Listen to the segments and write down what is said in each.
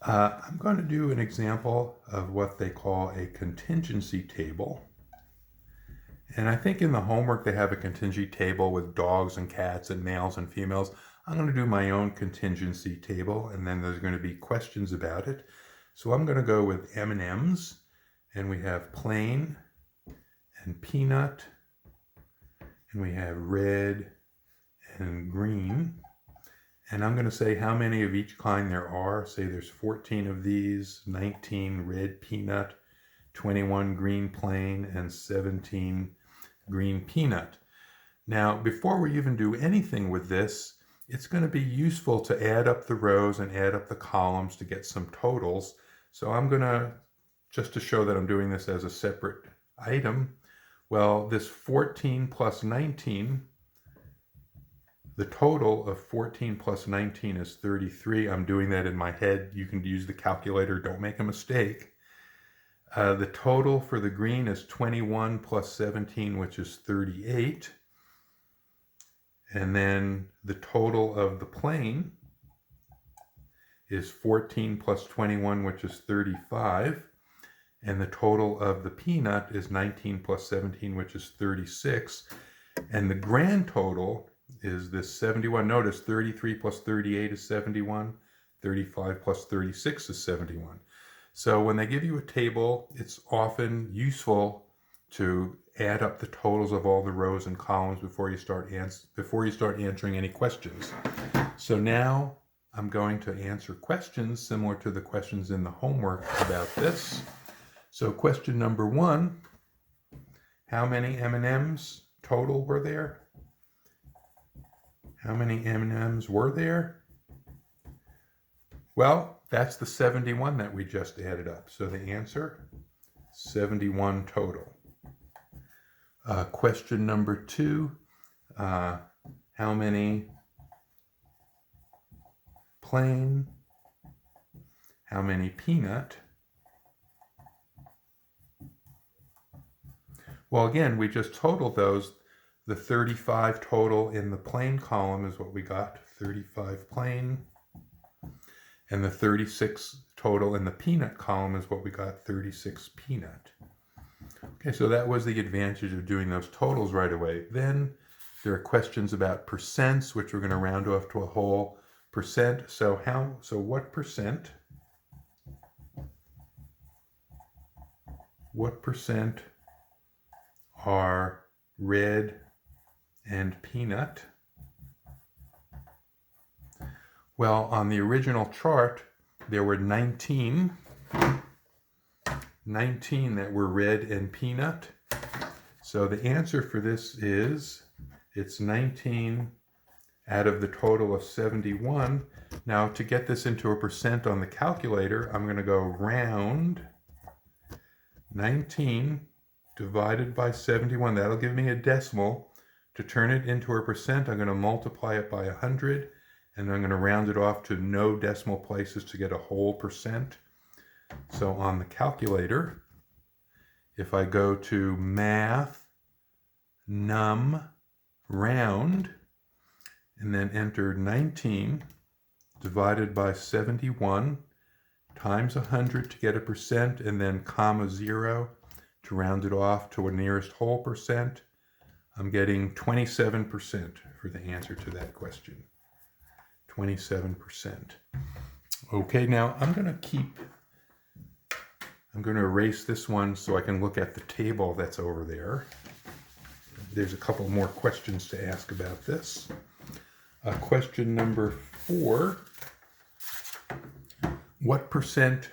I'm going to do an example of what they call a contingency table. And I think in the homework they have a contingency table with dogs and cats and males and females. I'm going to do my own contingency table, and then there's going to be questions about it. So I'm going to go with M&Ms, and we have plain and peanut, and we have red and green. And I'm going to say how many of each kind there are. Say there's 14 of these, 19 red peanut, 21 green plain, and 17 green peanut. Now, before we even do anything with this, it's going to be useful to add up the rows and add up the columns to get some totals. So I'm going to, just to show that I'm doing this as a separate item, well, this 14 plus 19, the total of 14 plus 19 is 33. I'm doing that in my head. You can use the calculator. Don't make a mistake. The total for the green is 21 plus 17, which is 38. And then the total of the plain is 14 plus 21, which is 35. And the total of the peanut is 19 plus 17, which is 36. And the grand total is this 71. Notice 33 plus 38 is 71. 35 plus 36 is 71. So when they give you a table, it's often useful to add up the totals of all the rows and columns before you start answering any questions. So now I'm going to answer questions similar to the questions in the homework about this. So question number 1, how many M&Ms total were there? How many M&Ms were there? Well, that's the 71 that we just added up. So the answer, 71 total. Question number 2, how many plain? How many peanut? Well, again, we just totaled those. The 35 total in the plain column is what we got, 35 plain. And the 36 total in the peanut column is what we got, 36 peanut. Okay, so that was the advantage of doing those totals right away. Then there are questions about percents, which we're going to round off to a whole percent. So what percent are red and peanut? Well, on the original chart, there were 19 that were red and peanut. So the answer for this is, it's 19 out of the total of 71. Now, to get this into a percent on the calculator, I'm going to go round 19 divided by 71. That'll give me a decimal. To turn it into a percent, I'm going to multiply it by 100, and I'm going to round it off to no decimal places to get a whole percent. So on the calculator, if I go to Math, Num, Round, and then enter 19 divided by 71 times 100 to get a percent, and then comma 0 to round it off to a nearest whole percent, I'm getting 27% for the answer to that question. 27%. Okay, now I'm going to erase this one so I can look at the table that's over there. There's a couple more questions to ask about this. Question number 4. What percent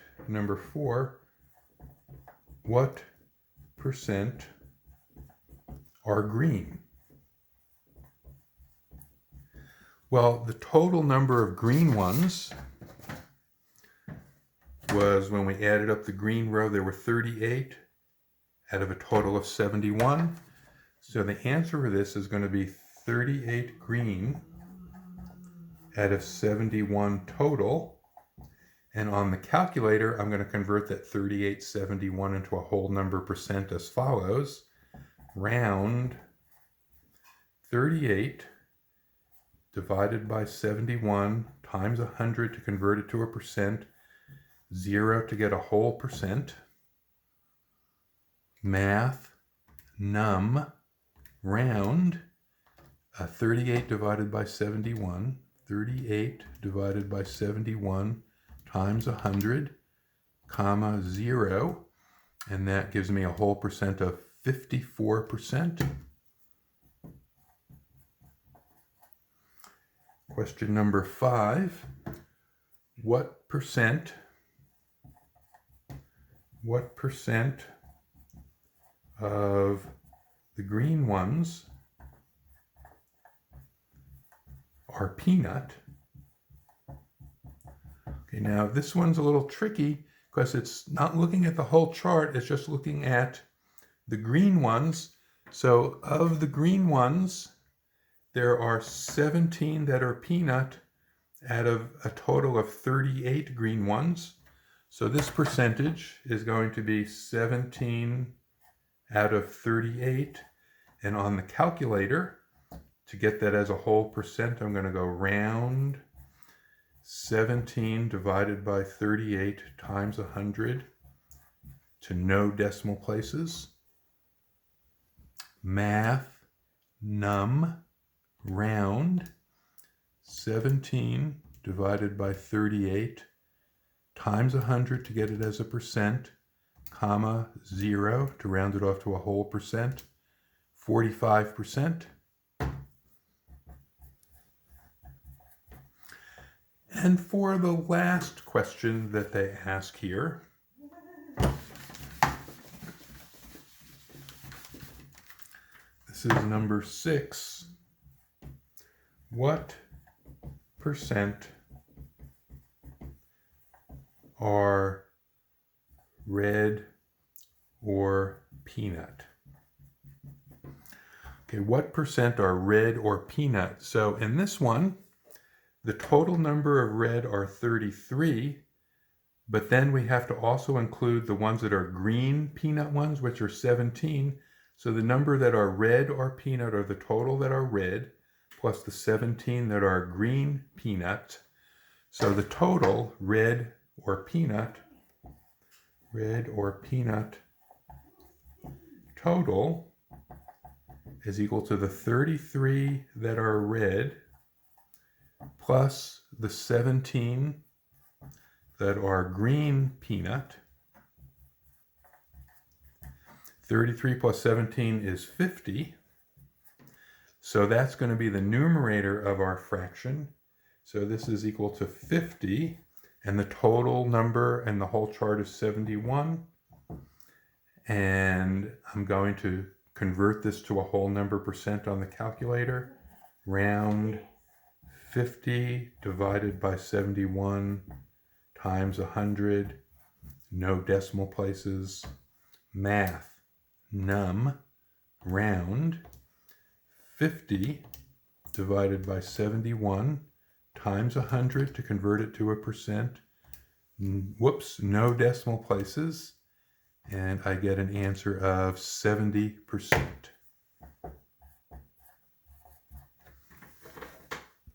are green? Well, the total number of green ones was, when we added up the green row, there were 38 out of a total of 71. So the answer for this is going to be 38 green out of 71 total. And on the calculator, I'm going to convert that 3871 into a whole number percent as follows. Round 38 divided by 71 times 100 to convert it to a percent 0 to get a whole percent, math, num, round, 38 divided by 71, 38 divided by 71 times 100, comma, 0, and that gives me a whole percent of 54%. Question number 5, what percent of the green ones are peanut? Okay, now this one's a little tricky because it's not looking at the whole chart, it's just looking at the green ones. So of the green ones, there are 17 that are peanut out of a total of 38 green ones. So this percentage is going to be 17 out of 38. And on the calculator, to get that as a whole percent, I'm going to go round 17 divided by 38 times 100 to no decimal places. Math, num, round, 17 divided by 38 times 100 to get it as a percent, comma, 0 to round it off to a whole percent, 45%. And for the last question that they ask here, this is number 6. What percent are red or peanut? Okay, what percent are red or peanut? So in this one, the total number of red are 33, but then we have to also include the ones that are green peanut ones, which are 17. So the number that are red or peanut are the total that are red, plus the 17 that are green peanut. So the total red or peanut total is equal to the 33 that are red plus the 17 that are green peanut. 33 plus 17 is 50. So that's going to be the numerator of our fraction. So this is equal to 50, and the total number in the whole chart is 71. And I'm going to convert this to a whole number percent on the calculator. Round 50 divided by 71 times 100, no decimal places. Math, num, round, 50 divided by 71 times 100 to convert it to a percent. Whoops, no decimal places. And I get an answer of 70%.